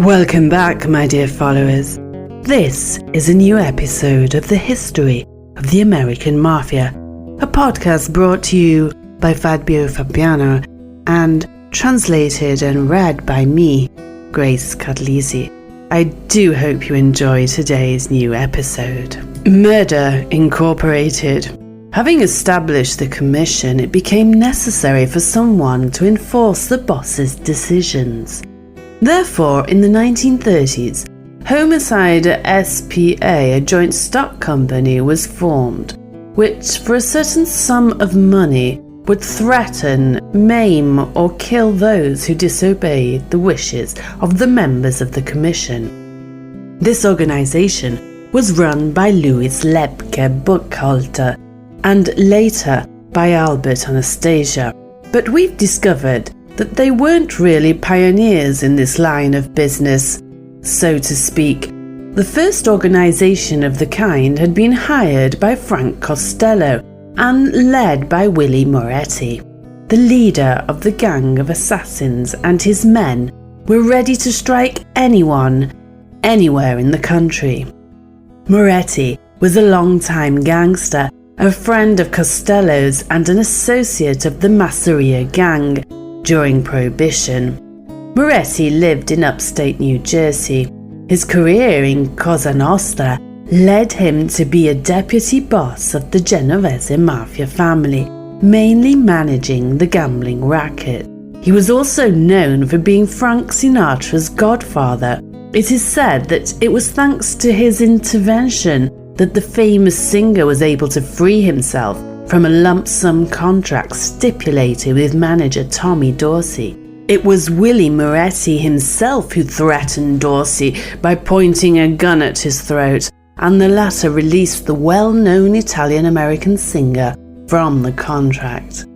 Welcome back, my dear followers. This is a new episode of the history of the American Mafia, a podcast brought to you by Fabio Fabiano and translated and read by me, Grace Cadlisi. I do hope you enjoy today's new episode. Murder Incorporated. Having established the commission, it became necessary for someone to enforce the boss's decisions. Therefore, in the 1930s, Homicide S.p.A., a joint stock company, was formed, which, for a certain sum of money, would threaten, maim, or kill those who disobeyed the wishes of the members of the commission. This organization was run by Louis Lepke Buchhalter and later by Albert Anastasia, but we've discovered that they weren't really pioneers in this line of business, so to speak. The first organization of the kind had been hired by Frank Costello and led by Willie Moretti. The leader of the gang of assassins and his men were ready to strike anyone, anywhere in the country. Moretti was a long-time gangster, a friend of Costello's and an associate of the Masseria gang during Prohibition. Moretti lived in upstate New Jersey. His career in Cosa Nostra led him to be a deputy boss of the Genovese mafia family, mainly managing the gambling racket. He was also known for being Frank Sinatra's godfather. It is said that it was thanks to his intervention that the famous singer was able to free himself from a lump sum contract stipulated with manager Tommy Dorsey. It was Willie Moretti himself who threatened Dorsey by pointing a gun at his throat, and the latter released the well-known Italian-American singer from the contract.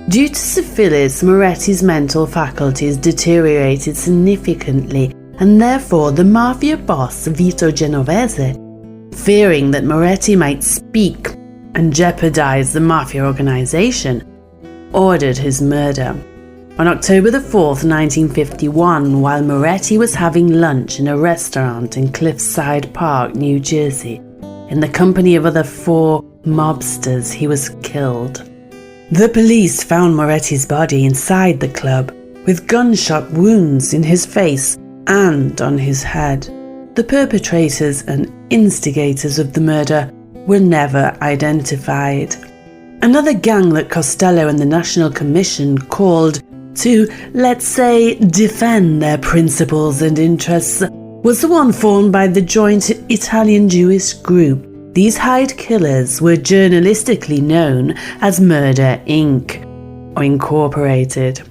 Due to syphilis, Moretti's mental faculties deteriorated significantly, and therefore the mafia boss Vito Genovese, fearing that Moretti might speak and jeopardize the mafia organization, ordered his murder. On October the 4th, 1951, while Moretti was having lunch in a restaurant in Cliffside Park, New Jersey, in the company of other 4 mobsters, he was killed. The police found Moretti's body inside the club, with gunshot wounds in his face and on his head. The perpetrators and instigators of the murder were never identified. Another gang that Costello and the National Commission called to, let's say, defend their principles and interests was the one formed by the joint Italian-Jewish group. These Hyde killers were journalistically known as Murder Inc. or Incorporated.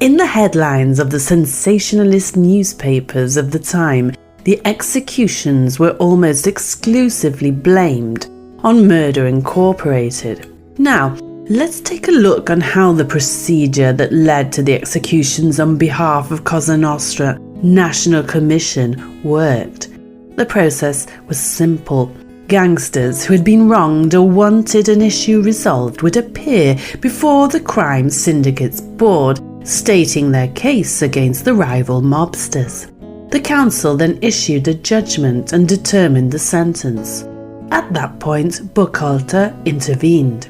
In the headlines of the sensationalist newspapers of the time, the executions were almost exclusively blamed on Murder Incorporated. Now, let's take a look on how the procedure that led to the executions on behalf of Cosa Nostra National Commission worked. The process was simple. Gangsters who had been wronged or wanted an issue resolved would appear before the Crime Syndicates Board, stating their case against the rival mobsters. The council then issued a judgment and determined the sentence. At that point, Buchhalter intervened.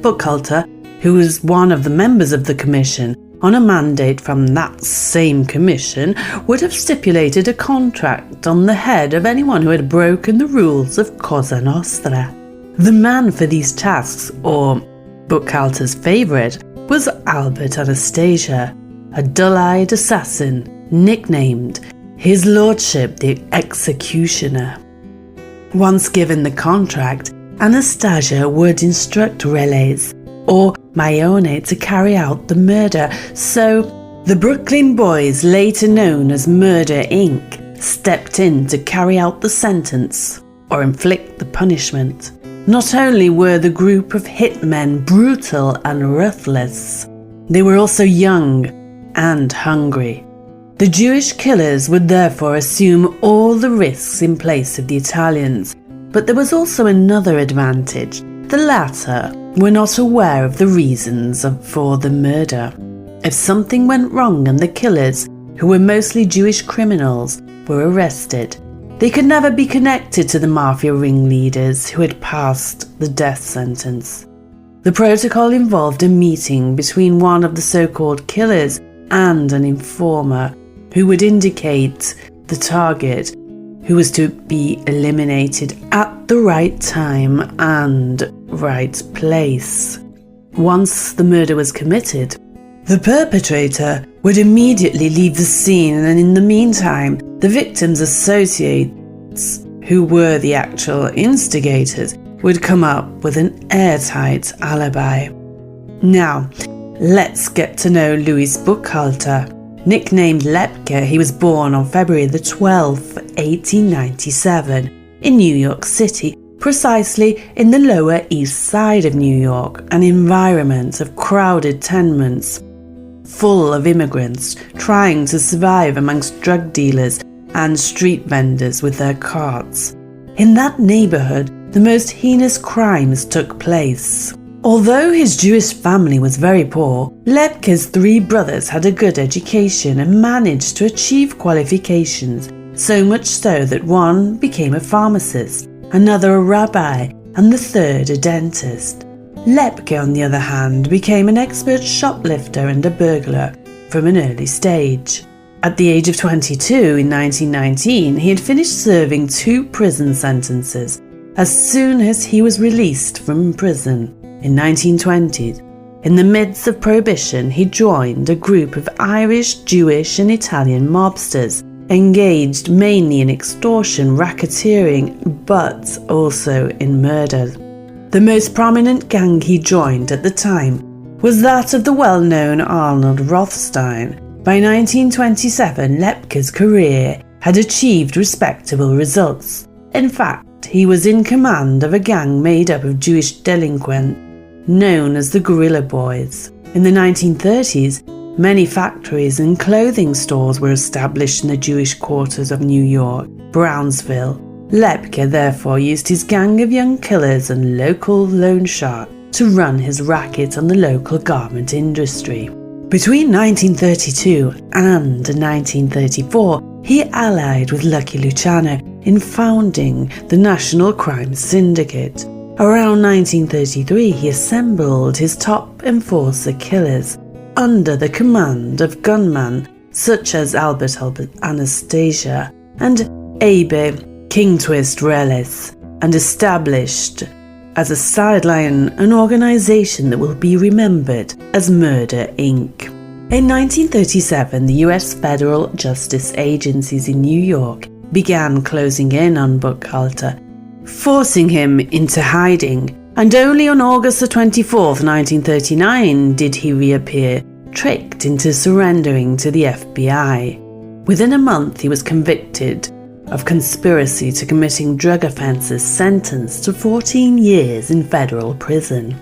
Buchhalter, who was one of the members of the commission, on a mandate from that same commission, would have stipulated a contract on the head of anyone who had broken the rules of Cosa Nostra. The man for these tasks, or Buchhalter's favourite, was Albert Anastasia, a dull-eyed assassin nicknamed His Lordship the Executioner. Once given the contract, Anastasia would instruct Relays or Maione to carry out the murder, so the Brooklyn Boys, later known as Murder Inc., stepped in to carry out the sentence or inflict the punishment. Not only were the group of hitmen brutal and ruthless, they were also young and hungry. The Jewish killers would therefore assume all the risks in place of the Italians, but there was also another advantage. The latter were not aware of the reasons for the murder. If something went wrong and the killers who were mostly Jewish criminals, were arrested. They could never be connected to the mafia ringleaders who had passed the death sentence. The protocol involved a meeting between one of the so-called killers and an informer who would indicate the target, who was to be eliminated at the right time and right place. Once the murder was committed, the perpetrator would immediately leave the scene, and in the meantime, the victim's associates, who were the actual instigators, would come up with an airtight alibi. Now, let's get to know Louis Buchalter. Nicknamed Lepke, he was born on February the 12th, 1897, in New York City, precisely in the Lower East Side of New York, an environment of crowded tenements, full of immigrants trying to survive amongst drug dealers and street vendors with their carts. In that neighborhood, the most heinous crimes took place. Although his Jewish family was very poor, Lepke's 3 brothers had a good education and managed to achieve qualifications, so much so that one became a pharmacist, another a rabbi, and the third a dentist. Lepke, on the other hand, became an expert shoplifter and a burglar from an early stage. At the age of 22 in 1919, he had finished serving 2 prison sentences. As soon as he was released from prison in 1920, in the midst of Prohibition, he joined a group of Irish, Jewish and Italian mobsters, engaged mainly in extortion, racketeering, but also in murder. The most prominent gang he joined at the time was that of the well-known Arnold Rothstein. By 1927, Lepke's career had achieved respectable results. In fact, he was in command of a gang made up of Jewish delinquents known as the Guerrilla Boys. In the 1930s, many factories and clothing stores were established in the Jewish quarters of New York, Brownsville. Lepke therefore used his gang of young killers and local loan sharks to run his racket on the local garment industry. Between 1932 and 1934, he allied with Lucky Luciano in founding the National Crime Syndicate. Around 1933, he assembled his top enforcer killers under the command of gunmen such as Albert Anastasia and Abe King Twist Relis, and established as a sideline an organization that will be remembered as Murder, Inc. In 1937, the US federal justice agencies in New York began closing in on Buchalter, forcing him into hiding, and only on August 24, 1939 did he reappear, tricked into surrendering to the FBI. Within a month, he was convicted of conspiracy to committing drug offences, sentenced to 14 years in federal prison.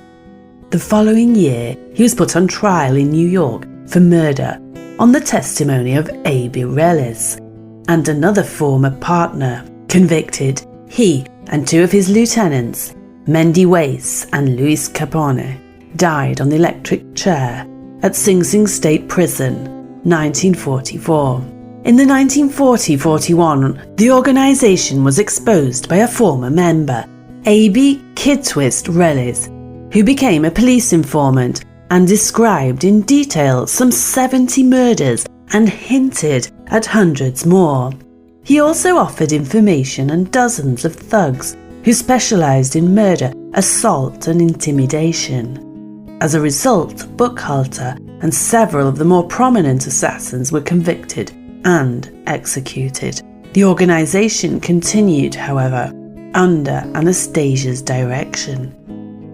The following year, he was put on trial in New York for murder on the testimony of A.B. Relis and another former partner. Convicted, he and 2 of his lieutenants, Mendy Weiss and Luis Capone, died on the electric chair at Sing Sing State Prison, 1944. In the 1940-41, the organization was exposed by a former member, A.B. Kid Twist Relis, who became a police informant and described in detail some 70 murders and hinted at hundreds more. He also offered information on dozens of thugs who specialized in murder, assault and intimidation. As a result, Buchalter and several of the more prominent assassins were convicted and executed. The organization continued, however, under Anastasia's direction.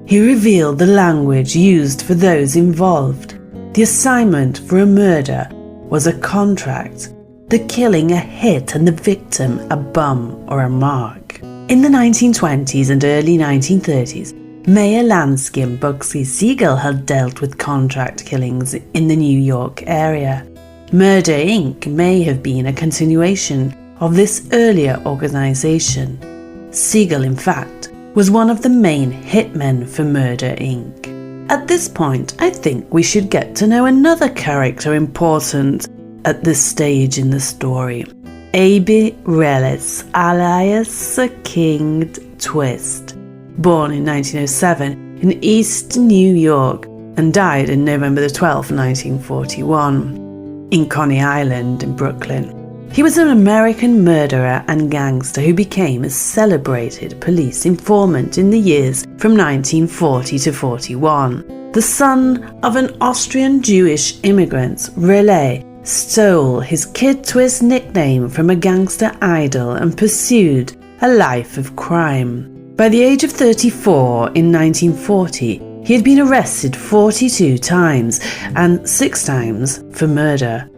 He revealed the language used for those involved. The assignment for a murder was a contract, the killing a hit and the victim a bum or a mark. In the 1920s and early 1930s, Meyer Lansky and Bugsy Siegel had dealt with contract killings in the New York area. Murder, Inc. may have been a continuation of this earlier organization. Siegel, in fact, was one of the main hitmen for Murder, Inc. At this point, I think we should get to know another character important at this stage in the story. A.B. Reles, alias King Twist, born in 1907 in East New York and died on November 12, 1941, in Coney Island in Brooklyn. He was an American murderer and gangster who became a celebrated police informant in the years from 1940 to 41. The son of an Austrian Jewish immigrant, Reles stole his Kid Twist nickname from a gangster idol and pursued a life of crime. By the age of 34 in 1940, he had been arrested 42 times and 6 times for murder.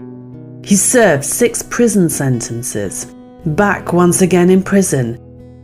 He served 6 prison sentences. Back once again in prison,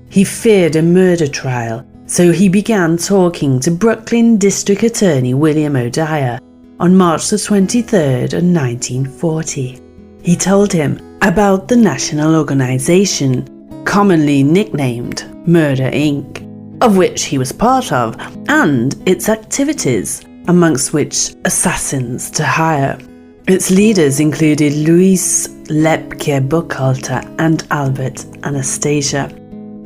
he feared a murder trial, so he began talking to Brooklyn District Attorney William O'Dyer on March the 23rd of 1940. He told him about the national organization, commonly nicknamed Murder Inc., of which he was part of, and its activities, amongst which assassins to hire. Its leaders included Louis Lepke Buchalter and Albert Anastasia.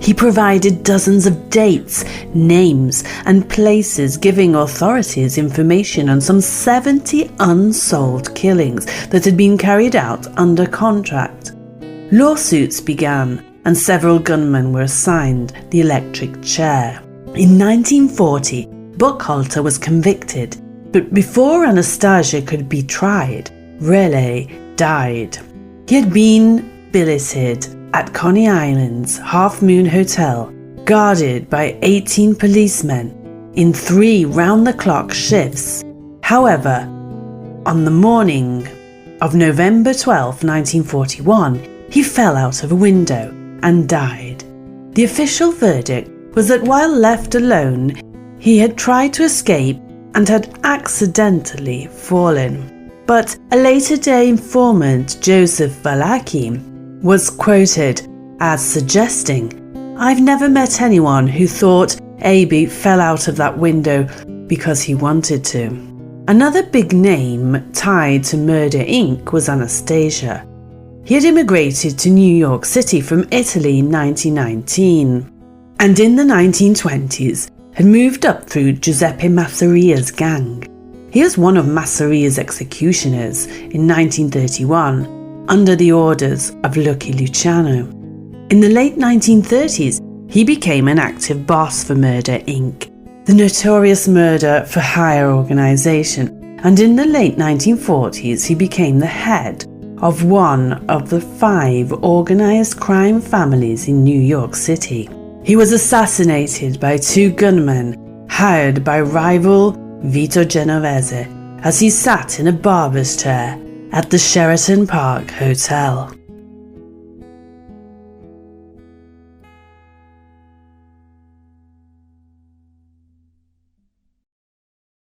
He provided dozens of dates, names, and places, giving authorities information on some 70 unsolved killings that had been carried out under contract. Lawsuits began, and several gunmen were assigned the electric chair. In 1940, Buchalter was convicted, but before Anastasia could be tried, Reles died. He had been billeted at Coney Island's Half Moon Hotel, guarded by 18 policemen in 3 round-the-clock shifts. However, on the morning of November 12, 1941, he fell out of a window and died. The official verdict was that while left alone, he had tried to escape and had accidentally fallen. But a later-day informant, Joseph Valaki, was quoted as suggesting, "I've never met anyone who thought A.B. fell out of that window because he wanted to." Another big name tied to Murder Inc. was Anastasia. He had immigrated to New York City from Italy in 1919, and in the 1920s had moved up through Giuseppe Masseria's gang. He was one of Masseria's executioners in 1931 under the orders of Lucky Luciano. In the late 1930s, he became an active boss for Murder Inc., the notorious murder-for-hire organization, and in the late 1940s he became the head of one of the 5 organized crime families in New York City. He was assassinated by 2 gunmen hired by rival Vito Genovese as he sat in a barber's chair at the Sheraton Park Hotel.